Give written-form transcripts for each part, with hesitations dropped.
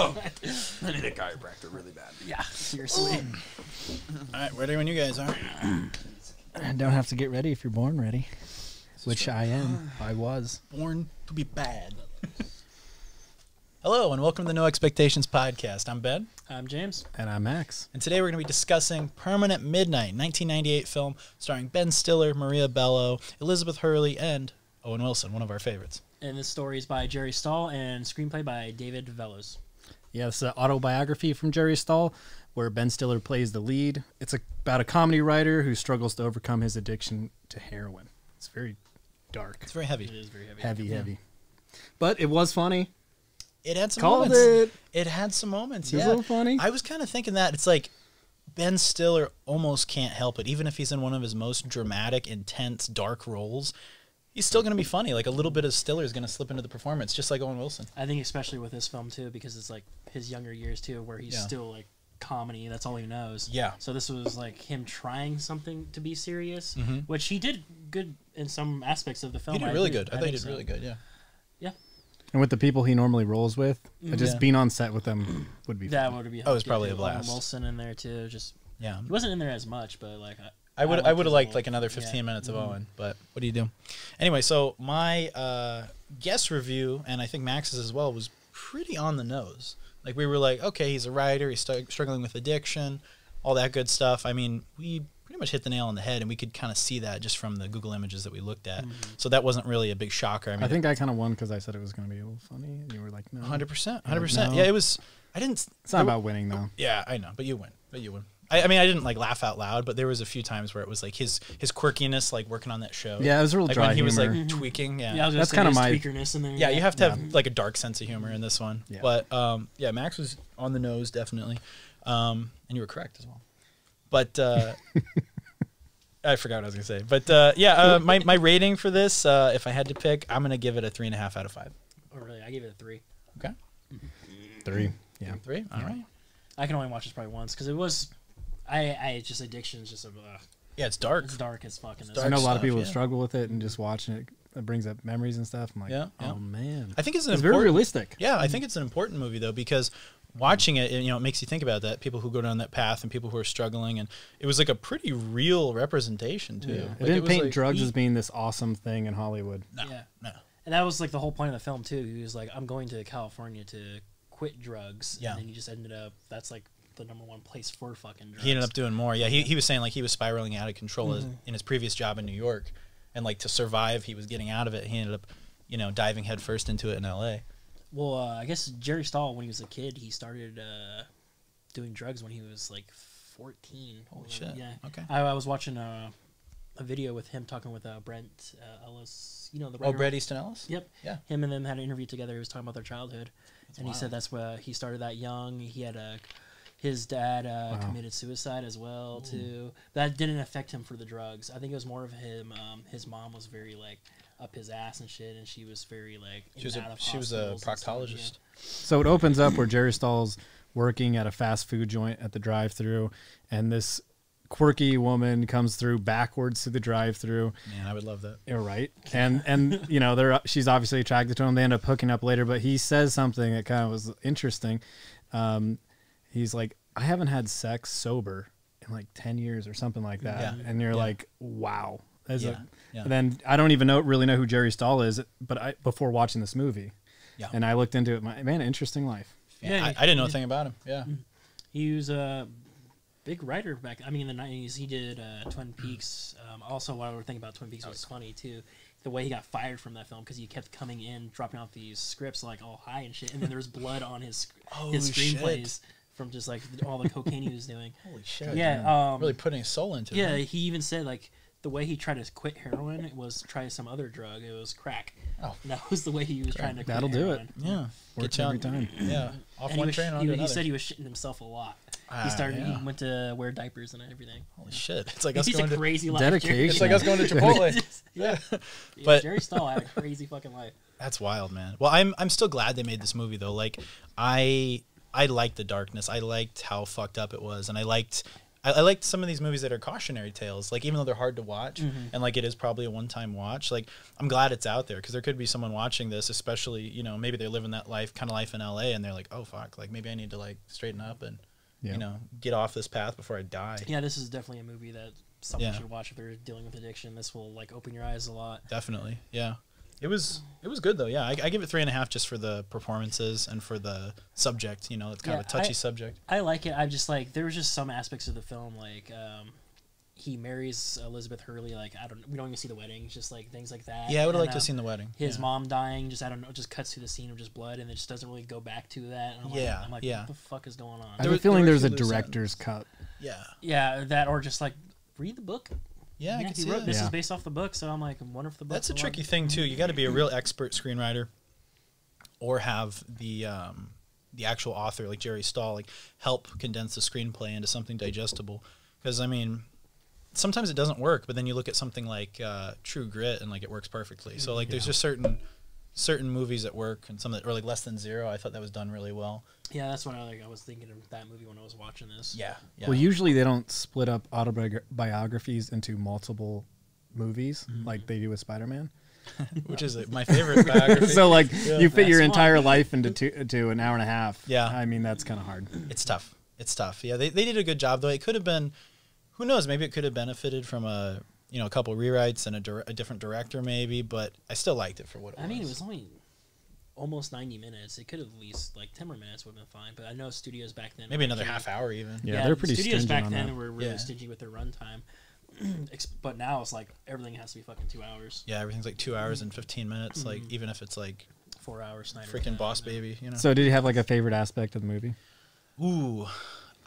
I need a chiropractor really bad. Yeah, seriously. All right, ready when you guys are. Don't have to get ready if you're born ready, which I am. I was. Born to be bad. Hello, and welcome to the No Expectations Podcast. I'm Ben. I'm James. And I'm Max. And today we're going to be discussing Permanent Midnight, 1998 film starring Ben Stiller, Maria Bello, Elizabeth Hurley, and Owen Wilson, one of our favorites. And this story is by Jerry Stahl and screenplay by David Velos. Yeah, it's an autobiography from Jerry Stahl where Ben Stiller plays the lead. It's about a comedy writer who struggles to overcome his addiction to heroin. It's very dark. It's very heavy. It is very heavy. Heavy. But it was funny. It had some Called moments. it. It had some moments, It was yeah. a little funny. I was kind of thinking that. It's like Ben Stiller almost can't help it. Even if he's in one of his most dramatic, intense, dark roles, he's still going to be funny. Like a little bit of Stiller is going to slip into the performance, just like Owen Wilson. I think especially with this film, too, because it's like his younger years, too, where he's still like comedy. That's all he knows. Yeah. So this was like him trying something to be serious, which he did good in some aspects of the film. He did really good. I thought he did really good, yeah. Yeah. And with the people he normally rolls with, just being on set with them would be That fun. would be. Oh, it was probably a Owen blast. Wilson in there too. Just He wasn't in there as much, but like I would have liked his like another 15 minutes of Owen, but what do you do? Anyway, so my guest review, and I think Max's as well, was pretty on the nose. Like we were like, okay, he's a writer, he's struggling with addiction, all that good stuff. I mean, we pretty much hit the nail on the head, and we could kind of see that just from the Google images that we looked at. So that wasn't really a big shocker. I think I kind of won because I said it was going to be a little funny, and you were like, no. 100%. No. Yeah, it was. I didn't. It's not about winning, though. Yeah, I know, but you win. I mean, I didn't like laugh out loud, but there was a few times where it was like his quirkiness, like working on that show. Yeah, it was real like dry when he was humor. like tweaking. Yeah, Yeah, I was That's kind of my tweakerness in there. yeah, you have to have like a dark sense of humor in this one. Yeah. But yeah, Max was on the nose definitely, and you were correct as well. But I forgot what I was gonna say. But yeah, my rating for this, if I had to pick, I'm gonna give it a 3.5 out of 5. Oh, really? I gave it a 3. Okay, 3. Yeah. 3. All right. I can only watch this probably once because it was. I just addiction is just a. Yeah, it's dark. It's dark as fucking. dark I know a lot of stuff, people yeah. struggle with it, and just watching it, it brings up memories and stuff. I'm like, oh man. I think it's very realistic. Yeah, I think it's an important movie though because watching it, it makes you think about that. People who go down that path and people who are struggling, and it was like a pretty real representation too. Yeah. Like, It didn't paint like, drugs as being this awesome thing in Hollywood. No, Yeah. no. And that was like the whole point of the film too. He was like, "I'm going to California to quit drugs." Yeah. And then he just ended up. That's like the #1 place for fucking drugs. He ended up doing more. Yeah, he was saying like he was spiraling out of control in his previous job in New York, and like to survive, he was getting out of it. He ended up, diving headfirst into it in L.A. Well, I guess Jerry Stahl, when he was a kid, he started doing drugs when he was like 14. Holy shit. Yeah. Okay. I was watching a video with him talking with Brent Ellis. The writer. Oh, Bret Easton Ellis. Yep. Yeah. Him and them had an interview together. He was talking about their childhood, and wild. he said that's where he started that young. He had his dad committed suicide as well too. That didn't affect him for the drugs. I think it was more of him. His mom was very like up his ass and shit, and she was very like She was a proctologist. So it opens up where Jerry Stahl's working at a fast food joint at the drive-thru, and this quirky woman comes through backwards to the drive-thru. Man, I would love that. You're right. And she's obviously attracted to him. They end up hooking up later, but he says something that kind of was interesting. He's like, I haven't had sex sober in like 10 years or something like that. Yeah. And you're like, wow. Yeah. And then I don't even really know who Jerry Stahl is, but before watching this movie. Yeah. And I looked into it. Man, interesting life. Yeah, I didn't know a thing about him. Yeah. He was a big writer back. I mean, in the 90s, he did Twin Peaks. Also, what I would think about Twin Peaks was funny too. The way he got fired from that film because he kept coming in, dropping off these scripts like all high and shit, and then there was blood on his screenplays from just like all the cocaine he was doing. Holy shit. Yeah, really putting his soul into it. yeah. huh? He even said like the way he tried to quit heroin was try some other drug. It was crack. Oh. And that was the way he was trying to. That'll quit do heroin. it. Yeah. Works you every on- time. Yeah. Off And one he, train, was, onto he another. said he was shitting himself a lot. Ah, He started. yeah. He went to wear diapers and everything. Holy shit. It's like us He's going a to... crazy life. Dedication. It's like us going to Chipotle. Yeah. But- Jerry Stahl had a crazy fucking life. That's wild, man. Well, I'm still glad they made this movie though. Like I liked the darkness. I liked how fucked up it was, and I liked I like some of these movies that are cautionary tales. Like even though they're hard to watch, Mm-hmm. and like it is probably a one-time watch. Like I'm glad it's out there because there could be someone watching this, especially maybe they're living that kind of life in LA, and they're like, oh fuck, like maybe I need to like straighten up and get off this path before I die. Yeah, this is definitely a movie that someone Yeah. should watch if they're dealing with addiction. This will like open your eyes a lot. Definitely, yeah. It was good though. Yeah, I give it 3.5 just for the performances and for the subject. It's kind of a touchy subject. I like it. I just like there was just some aspects of the film like he marries Elizabeth Hurley. Like we don't even see the wedding. It's just like things like that. Yeah, I would have And, liked to have seen the wedding. His Yeah. mom dying. Just I don't know. Just cuts to the scene of just blood and it just doesn't really go back to that. And I'm like, what the fuck is going on? I have a feeling there's a director's cut. Yeah. Yeah, that or just like read the book. Yeah, I could he see wrote that. this Yeah. is based off the book, so I'm like, I wonder if the book. That's a tricky thing too. You got to be a real expert screenwriter, or have the actual author like Jerry Stahl like help condense the screenplay into something digestible. Because I mean, sometimes it doesn't work, but then you look at something like True Grit and like it works perfectly. So like there's just certain movies that work, and some that or like Less Than Zero. I thought that was done really well. Yeah, that's what I was thinking of that movie when I was watching this. Yeah. Well, usually they don't split up autobiographies into multiple movies like they do with Spider-Man. Which is my favorite biography. So like you fit your That's entire fun. life into an hour and a half. Yeah. I mean that's kind of hard. It's tough. Yeah, they did a good job though. It could have been, who knows? Maybe it could have benefited from a couple rewrites and a different director maybe. But I still liked it for what it was. I mean, it was only almost 90 minutes. It could have at least like 10 more minutes would have been fine. But I know studios back then Maybe were another actually- half hour even. Yeah, they're pretty studios stringent back on then that. were really Yeah. stingy with their runtime. But now it's like everything has to be fucking 2 hours, Yeah, everything's like 2 hours and 15 minutes. Like even if it's like 4 hours. Snyder freaking Cut, Boss and Baby, So did you have like a favorite aspect of the movie? Ooh,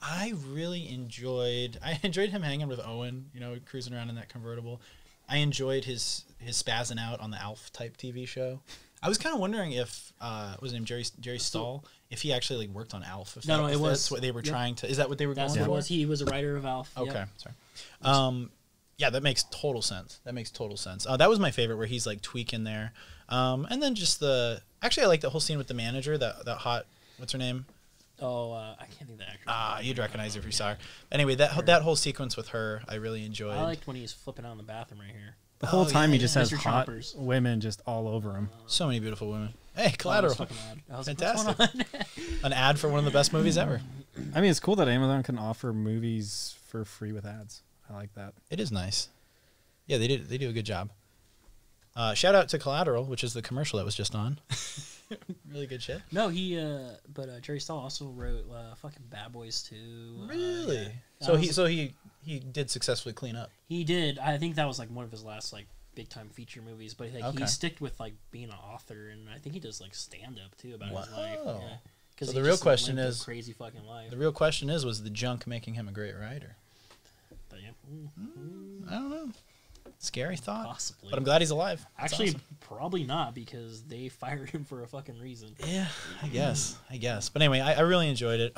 I really enjoyed. I enjoyed him hanging with Owen. Cruising around in that convertible. I enjoyed his spazzing out on the Alf type TV show. I was kind of wondering if what was his name Jerry Stahl, if he actually like worked on Alf. If No, it was- that's what they were trying to. Is that what they were That's going what for? it was. He was a writer of Alf. Okay, Yep. sorry. Yeah, that makes total sense. That was my favorite, where he's like tweaking there, and then just actually I like the whole scene with the manager, that hot, what's her name? Oh, I can't think of the actor. You'd recognize her if you saw her. Anyway, that whole sequence with her, I really enjoyed. I liked when he's flipping out in the bathroom right here. The whole time he just has Mr. hot Chompers. women just all over him. So many beautiful women. Hey, Oh, Collateral, that was fucking odd. I was like, fantastic. what's going on? An ad for one of the best movies ever. I mean, it's cool that Amazon can offer movies for free with ads. I like that. It is nice. Yeah, they do a good job. Shout out to Collateral, which is the commercial that was just on. Really good shit. No, but Jerry Stahl also wrote fucking Bad Boys 2. Really? Yeah. So he did successfully clean up. He did. I think that was like one of his last like big time feature movies. But like Okay. he sticked with like being an author, and I think he does like stand up too about his life. Wow. Yeah. 'Cause So he the real just question lived a is- crazy fucking life. The real question is, was the junk making him a great writer? But yeah, I don't know. Scary thought. possibly. But I'm glad he's alive. That's Actually, awesome. probably not because they fired him for a fucking reason. Yeah, I guess. But anyway, I really enjoyed it.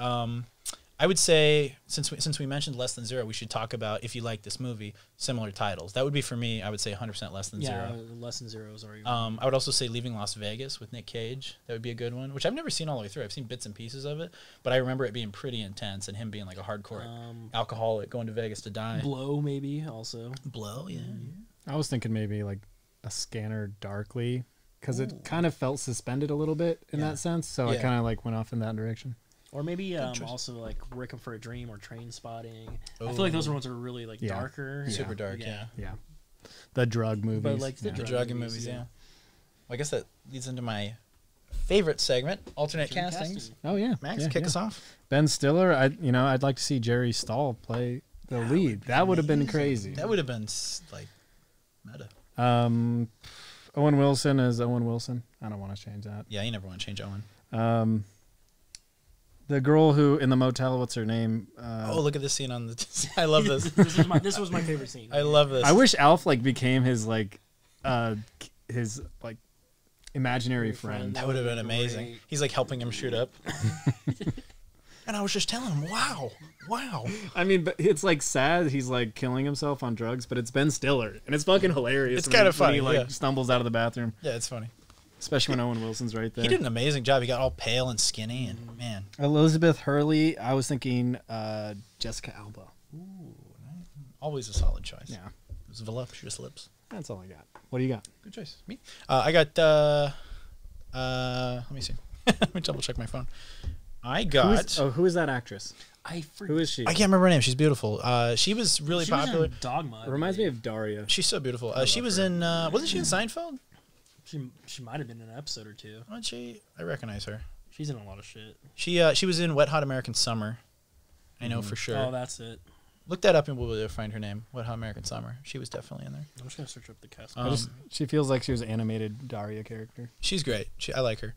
I would say since we mentioned Less Than Zero, we should talk about, if you like this movie, similar titles. That would be for me. I would say 100% Less Than Yeah, Zero. Less Than Zero is already. I would also say Leaving Las Vegas with Nick Cage. That would be a good one, which I've never seen all the way through. I've seen bits and pieces of it, but I remember it being pretty intense and him being like a hardcore alcoholic going to Vegas to die. Blow maybe also. Blow, yeah. I was thinking maybe like a Scanner Darkly because it kind of felt suspended a little bit in Yeah. that sense. So I Yeah. kind of like went off in that direction. Or maybe choice. also like Requiem for a Dream or Train Spotting. I Oh. feel like those are ones that are really like Yeah. darker. Super dark, yeah. Yeah. The drug movies. But like yeah. the The drugging movies, yeah. Well, I guess that leads into my favorite segment, alternate Dream castings. casting. Oh yeah. Max, yeah, kick yeah. us off. Ben Stiller. I'd like to see Jerry Stahl play the lead. That would have been crazy. That would have been like meta. Owen Wilson is Owen Wilson. I don't want to change that. Yeah, you never want to change Owen. The girl who in the motel, what's her name? Oh, look at this scene on the. I love this. This was my favorite scene. I love this. I wish Alf like became his imaginary friend. That would have been amazing. Great. He's like helping him shoot up. And I was just telling him, wow. I mean, but it's like sad. He's like killing himself on drugs, but it's Ben Stiller, and it's fucking hilarious. It's when- kinda when funny, He like yeah. stumbles out of the bathroom, Yeah, it's funny. especially when Owen Wilson's right there. He did an amazing job. He got all pale and skinny, and man, Elizabeth Hurley. I was thinking Jessica Alba. Ooh, always a solid choice. Yeah, Those voluptuous lips. that's all I got. What do you got? Good choice. Me? I got. Let me see. Let me double check my phone. I got. Who is that actress? I forget. Who is she? I can't remember her name. She's beautiful. She was really She popular. was in Dogma. It reminds me of Daria. She's so beautiful. She was in. Wasn't she in Seinfeld? She might have been in an episode or two. Wasn't she? I recognize her. She's in a lot of shit. She was in Wet Hot American Summer. I know for sure. Oh, that's it. Look that up and we'll be able to find her name. Wet Hot American Summer. She was definitely in there. I'm just gonna search up the cast. She feels like she was an animated Daria character. She's great. I like her.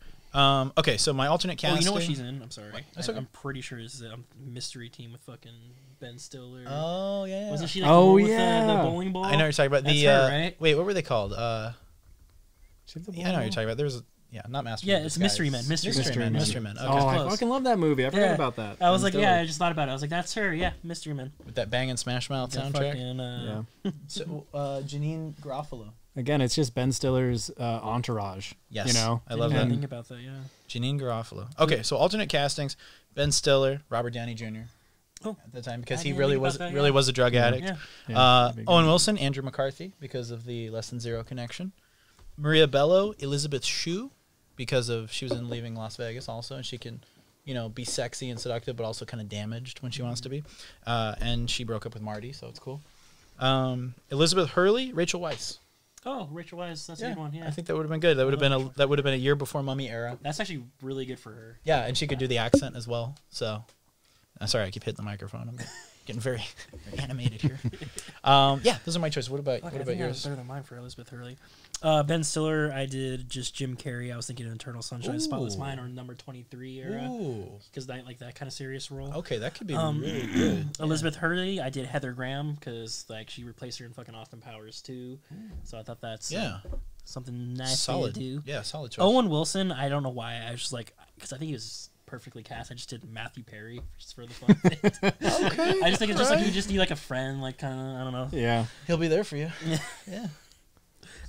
Okay, so my alternate casting. Oh, you know what she's in? I'm sorry. That's okay. I'm pretty sure it's a mystery team with fucking Ben Stiller. Oh yeah. Wasn't she like Oh, the one with yeah. the bowling ball? I know what you're talking about. That's The her, right? wait, what were they called? She's the Yeah, I know what you're talking about. There was not Master. Yeah, of it's Disguise. Mystery Men. Mystery Men. Mystery Men. Okay. Oh, I close. fucking love that movie. I forgot Yeah. about that. I was like, Ben yeah, I Stiller. just thought about it. I was like, that's her. Yeah, Mystery Men. With that Bang and Smash Mouth That soundtrack. fucking, Yeah. So Janine Garofalo. Again, it's just Ben Stiller's entourage. Yes, You know? I love Didn't that. even think about that. Yeah. Janine Garofalo. Okay, so alternate castings: Ben Stiller, Robert Downey Jr. Oh. At the time, because I he didn't really think was about that, really yeah. was a drug addict. Yeah. Yeah, big Owen one. Wilson, Andrew McCarthy, because of the Less Than Zero connection. Maria Bello, Elizabeth Shue, because of she was in Leaving Las Vegas also, and she can, be sexy and seductive, but also kind of damaged when she wants to be. And she broke up with Marty, so it's cool. Elizabeth Hurley, Rachel Weisz. Oh, Rachel Weisz. That's a good one. Yeah. I think that would have been good. That would have been a year before Mummy era. That's actually really good for her. Yeah, and she could do the accent as well. So, sorry, I keep hitting the microphone. I'm getting very, very animated here. Yeah, those are my choices. What about Fuck, what I about think that was yours? better than mine for Elizabeth Hurley. Ben Stiller, I did just Jim Carrey. I was thinking of Eternal Sunshine, of the Spotless Ooh. Mind, or Number 23 era, Ooh, because I like that kind of serious role. okay, that could be really good. Elizabeth Hurley, I did Heather Graham because she replaced her in fucking Austin Powers too. So I thought that's something nice solid. to do. Yeah, solid choice. Owen Wilson, I don't know why. I was just like, because I think he was perfectly cast. I just did Matthew Perry just for the fun of it. Okay, I just think it's just like you just need like a friend, like kind of I don't know. Yeah. he'll be there for you. Yeah.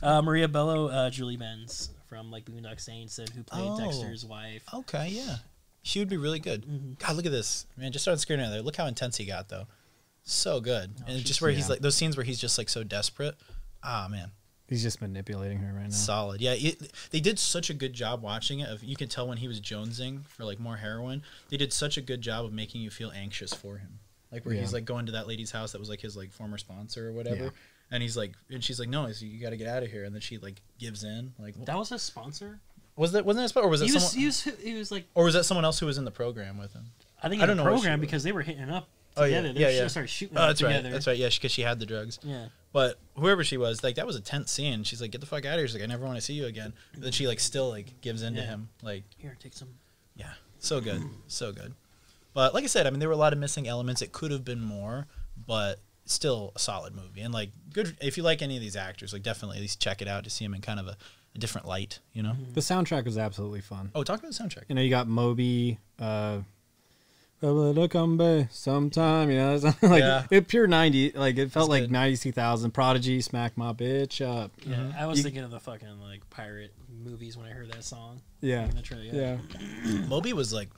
Maria Bello, Julie Benz from like Boondock Saints, who played Dexter's wife. Okay, yeah, she would be really good. God, look at this man. Just started scaring there. Look how intense he got though. So good, and just where he's like those scenes where he's just like so desperate. Ah, man. He's just manipulating her right now. Solid. Yeah, they did such a good job watching it. You could tell when he was jonesing for like more heroin. They did such a good job of making you feel anxious for him. Like where he's like going to that lady's house that was like his like former sponsor or whatever. Yeah. And he's like, and she's like, no, you got to get out of here. And then she like gives in. Like That was his sponsor. wasn't that his sponsor, or was it He was, someone? he was like, Or was that someone else who was in the program with him? I think I in don't the know what she program was. because they were hitting up Oh yeah, together. yeah, They yeah. started shooting Oh, that's together. right. That's right. Yeah, because she had the drugs. Yeah. But whoever she was, like that was a tense scene. She's like, "Get the fuck out of here!" She's like, "I never want to see you again." But then she like still like gives in to Yeah. him. Like, Here, take some. yeah, so good, so good. But like I said, I mean, there were a lot of missing elements. It could have been more, but still a solid movie. And like, good if you like any of these actors, like definitely at least check it out to see them in kind of a different light. You know. The soundtrack was absolutely fun. Oh, talk about the soundtrack. You know, you got Moby, come back sometime, it's like Yeah. it pure 90, like it felt It's like good. 90s, 2000, Prodigy, Smack My Bitch Up. Yeah, I was thinking of the fucking like pirate movies when I heard that song. Yeah. In the trailer, Yeah. Moby was like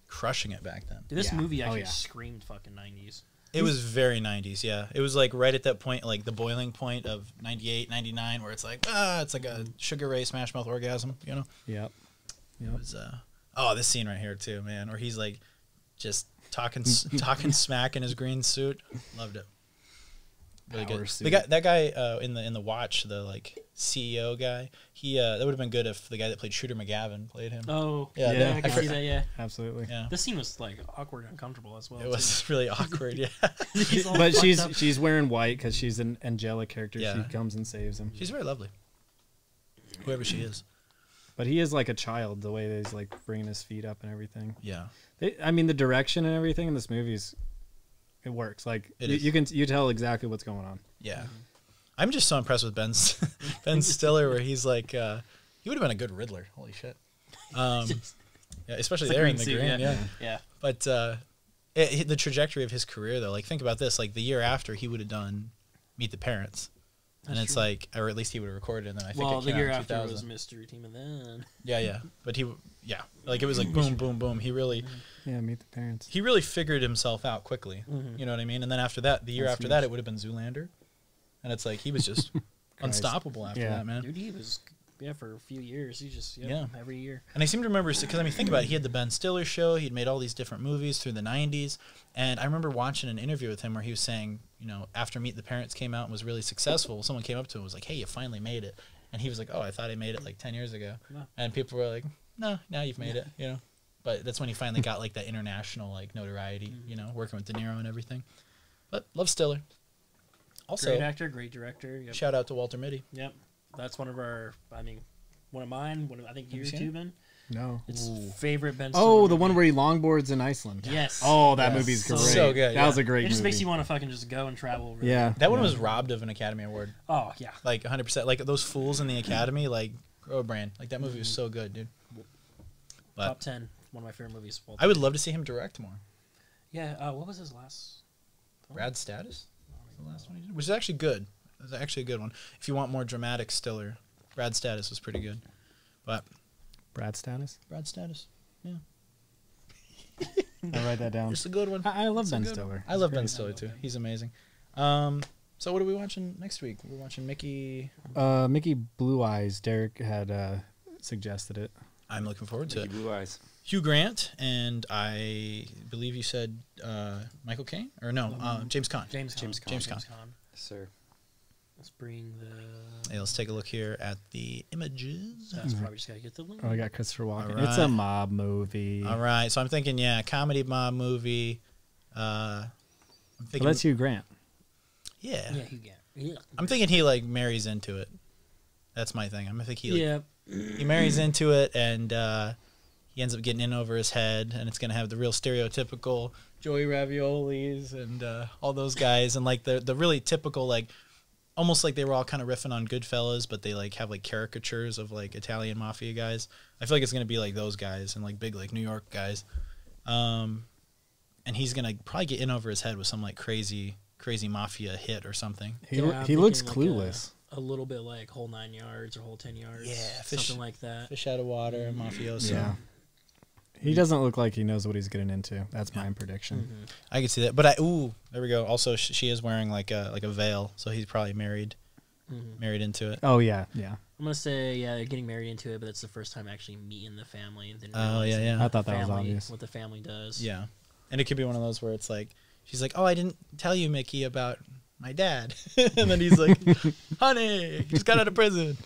crushing it back then. Dude, this Yeah. movie Oh, actually yeah. screamed fucking 90s. It was very 90s, yeah. It was like right at that point, like the boiling point of 98, 99, where it's like, it's like a Sugar Ray Smash Mouth orgasm, you know? Yep. It was, this scene right here too, man, where he's like just talking smack in his green suit. Loved it. Really Power good. suit. That guy in the Watch, the like CEO guy, he that would have been good if the guy that played Shooter McGavin played him. Oh, Yeah, yeah, I can I see that, yeah. Absolutely. Yeah. This scene was like awkward and uncomfortable as well. It was really awkward, yeah. He's all But fucked up. she's wearing white because she's an angelic character. Yeah. She comes and saves him. She's very lovely. Whoever she is. But he is like a child, the way that he's like bringing his feet up and everything. Yeah. I mean, the direction and everything in this movie it works. Like It is. you tell exactly what's going on. Yeah. I'm just so impressed with Ben Stiller, where he's like, he would have been a good Riddler. Holy shit. Yeah, especially It's a there in green the suit, green. yeah. Yeah. Yeah. But the trajectory of his career, though, like think about this. Like the year after, he would have done Meet the Parents. and That's it's true. like, or at least he would have recorded it. And then I think Well, it the came year out in after 2000. was Mystery Team, and then Yeah, but like it was like boom, boom, boom. He really, Yeah, Meet the Parents. he really figured himself out quickly. You know what I mean? And then after that, the year That's after that, huge. it would have been Zoolander, and it's like he was just unstoppable after Yeah. that, man. dude, he was for a few years. He just Yeah. every year. And I seem to remember, because I mean, think about it. He had the Ben Stiller show. He'd made all these different movies through the '90s, and I remember watching an interview with him where he was saying, you know, after Meet the Parents came out and was really successful, someone came up to him and was like, "Hey, you finally made it," and he was like, "Oh, I thought I made it like 10 years ago," Wow. and people were like, "No, now you've made it," you know. But that's when he finally got like that international like notoriety, you know, working with De Niro and everything. But love Stiller. Also, Great actor, great director. Yep. shout out to Walter Mitty. Yep. That's one of our. I mean, one of mine. One of, I think you yours seen too, it? Ben. No. It's Ooh. favorite Ben. Oh, Stiller the one movie. where he longboards in Iceland. Yes. Oh, that Yes. movie's So great. So good, That yeah. was a great It just movie. makes you want to fucking just go and travel. Really. Yeah. That one yeah. was robbed of an Academy Award. Oh yeah. Like 100%. Like those fools in the Academy, like grow a brand. Like that movie was so good, dude. But Top 10. One of my favorite movies. Of all I would time. love to see him direct more. Yeah. What was his last? Brad Status, was the last one he did, which is actually good. It's actually a good one. If you want more dramatic Stiller, Brad Status was pretty good. But Brad Status. Brad Status, I'll write that down. it's a good one. I love It's a Ben good one. Stiller. I love He's Ben great. Stiller too. He's amazing. So what are we watching next week? We're watching Mickey. Mickey Blue Eyes. Derek had suggested it. I'm looking forward to it. Blue eyes. Hugh Grant and I believe you said Michael Caine or no James Caan. James Caan. James Caan. Yes, sir. Let's bring the. Hey, let's take a look here at the images. That's probably just gotta get the link. Oh, I got Christopher Walken. All It's a right. mob movie. All right, so I'm thinking, yeah, comedy mob movie. I'm Well, thinking, that's Hugh Grant. yeah. Yeah, you get. Yeah. I'm thinking he like marries into it. That's my thing. I think he like, Yeah. he marries into it, and he ends up getting in over his head, and it's gonna have the real stereotypical Joey Raviolis and all those guys, and like the really typical like. Almost like they were all kind of riffing on Goodfellas, but they like have like caricatures of like Italian mafia guys. I feel like it's gonna be like those guys and like big like New York guys, and he's gonna probably get in over his head with some like crazy mafia hit or something. He, Yeah, I'm he looks thinking clueless. A little bit like Whole 9 Yards or Whole 10 Yards. Yeah, something like that. Fish out of water, mafioso. Yeah. He doesn't look like he knows what he's getting into. That's my prediction. I can see that. But there we go. Also, she is wearing like a veil, so he's probably married into it. Oh yeah, yeah. I'm gonna say they're getting married into it, but it's the first time actually meeting the family. And then Oh, yeah, realizing yeah. I thought that was family- obvious. What the family does. Yeah, and it could be one of those where it's like she's like, "Oh, I didn't tell you, Mickey, about my dad," and then he's like, "Honey, he just got out of prison."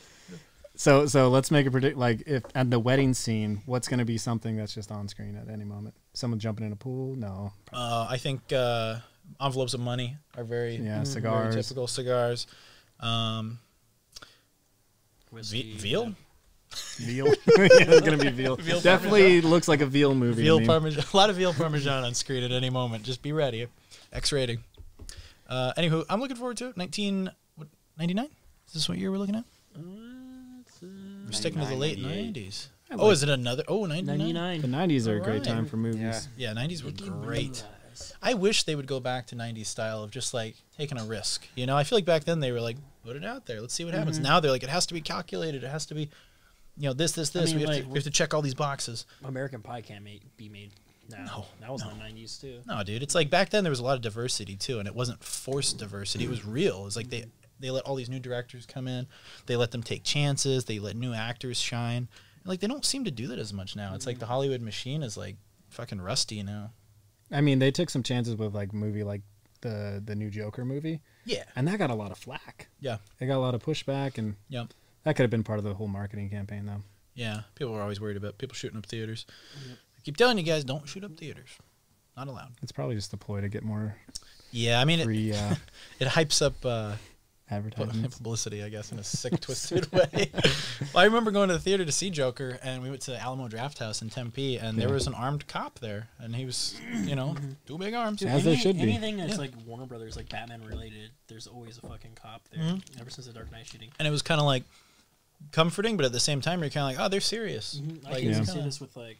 So let's make a predict. Like if at the wedding scene, what's going to be something that's just on screen at any moment? Someone jumping in a pool? No. I think envelopes of money are very Yeah, very cigars. typical cigars. Whiskey, Veal. Veal. Yeah, it's going to be veal. Veal Definitely looks like a veal movie. Veal to me. parmesan, a lot of veal parmesan on screen at any moment. Just be ready. X rating. Anywho, I'm looking forward to it. 1999. Is this what year we're looking at? We're sticking to the late 90s. Oh, is it another? Oh, 99. 99. The 90s are a great Alright. time for movies. Yeah. Yeah, 90s were great. I wish they would go back to 90s style of just like taking a risk. You know, I feel like back then they were like, put it out there. Let's see what happens. Now they're like, it has to be calculated. It has to be, you know, this. mean, we like, have to check all these boxes. American Pie can't be made now. No, That was in the 90s too. No, dude. It's like back then there was a lot of diversity too, and it wasn't forced diversity. It was real. It was like they let all these new directors come in. They let them take chances. They let new actors shine. And like they don't seem to do that as much now. It's like the Hollywood machine is like fucking rusty now. I mean, they took some chances with like movie like the new Joker movie, Yeah. and that got a lot of flack. Yeah. They got a lot of pushback, and Yep. that could have been part of the whole marketing campaign, though. Yeah. People were always worried about people shooting up theaters. I keep telling you guys, don't shoot up theaters. Not allowed. It's probably just a ploy to get more Yeah, I mean free it hypes up advertisements. publicity, I guess, in a sick, twisted way. Well, I remember going to the theater to see Joker, and we went to the Alamo Draft House in Tempe, and there was an armed cop there, and he was, you know, two big arms. As there should be. Anything that's Yeah. like Warner Brothers, like Batman related, there's always a fucking cop there. Ever since the Dark Knight shooting. And it was kind of like comforting, but at the same time, you're kind of like, oh, they're serious. I Like, can it's see kinda- this with like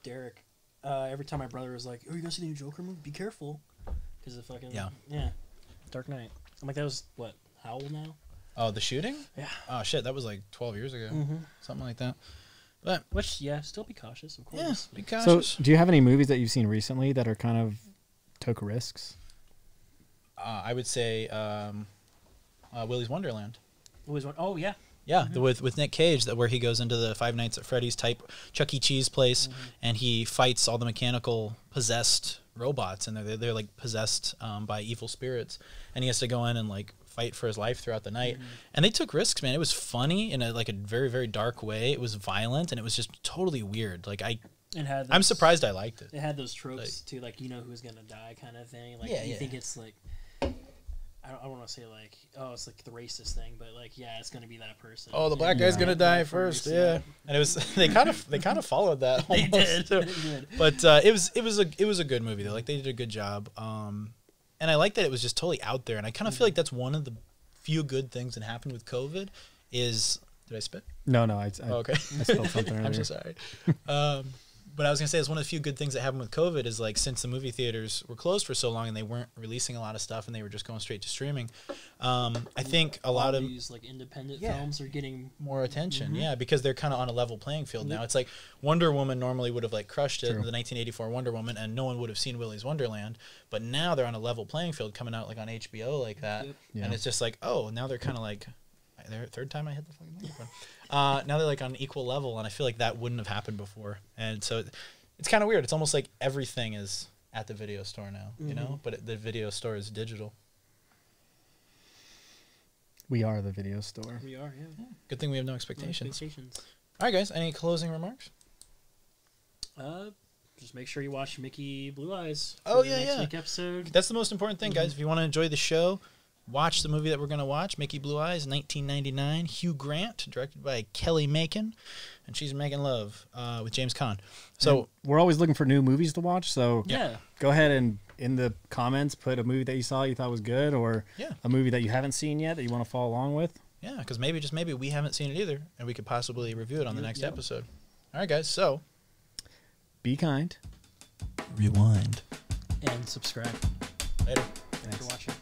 Derek. Every time my brother was like, "Oh, you gonna see the new Joker movie? Be careful," because the fucking Yeah. Dark Knight. I'm like, that was what? How old now? Oh, the shooting? Yeah. Oh shit, that was like 12 years ago, something like that. But Which, yeah, still be cautious, of yeah, course. be So, cautious. do you have any movies that you've seen recently that are kind of took risks? I would say Willy's Wonderland. Always one. Oh, yeah. Yeah, with Nick Cage, that where he goes into the Five Nights at Freddy's type Chuck E. Cheese place, and he fights all the mechanical possessed robots, and they're like possessed by evil spirits, and he has to go in and like fight for his life throughout the night. And they took risks, man. It was funny in a very, very dark way. It was violent, and it was just totally weird. Like I'm surprised I liked it. It had those tropes too, like you know who's gonna die kind of thing. Like Yeah, you yeah. think it's like I don't want to say like it's like the racist thing, but like yeah, it's gonna be that person. Oh, the black And guy's you gonna know, die that first, yeah. And it was they kind of followed that. They almost, did. too. They did. But it was a good movie though. Like they did a good job. And I like that it was just totally out there. And I kind of feel like that's one of the few good things that happened with COVID. Did I spit? No, Oh, okay. I spelled something earlier. I'm so sorry. But I was gonna say it's one of the few good things that happened with COVID is like since the movie theaters were closed for so long and they weren't releasing a lot of stuff and they were just going straight to streaming. I think a lot of these like independent films are getting more attention, yeah, because they're kind of on a level playing field now. It's like Wonder Woman normally would have like crushed it, True. the 1984 Wonder Woman, and no one would have seen Willy's Wonderland. But now they're on a level playing field, coming out like on HBO like that, Yeah. and it's just like, oh, now they're kind of like, third time I hit the fucking microphone. Now they're like on an equal level, and I feel like that wouldn't have happened before, and so it's kind of weird. It's almost like everything is at the video store now, you know, but the video store is digital. We are the video store. we are, yeah. Good thing we have no expectations. Expectations. All right, guys, any closing remarks? Just make sure you watch Mickey Blue Eyes. Oh, for the yeah, next yeah. week episode. That's the most important thing, guys. If you want to enjoy the show, watch the movie that we're going to watch, Mickey Blue Eyes, 1999. Hugh Grant, directed by Kelly Macon, and she's making love with James Caan. So And we're always looking for new movies to watch, so Yeah. go ahead and in the comments put a movie that you saw you thought was good, or Yeah. a movie that you haven't seen yet that you want to follow along with. yeah, because maybe, just maybe, we haven't seen it either, and we could possibly review it on the next Yep. episode. All right, guys, so Be kind. rewind. And subscribe. Later. Thanks for watching.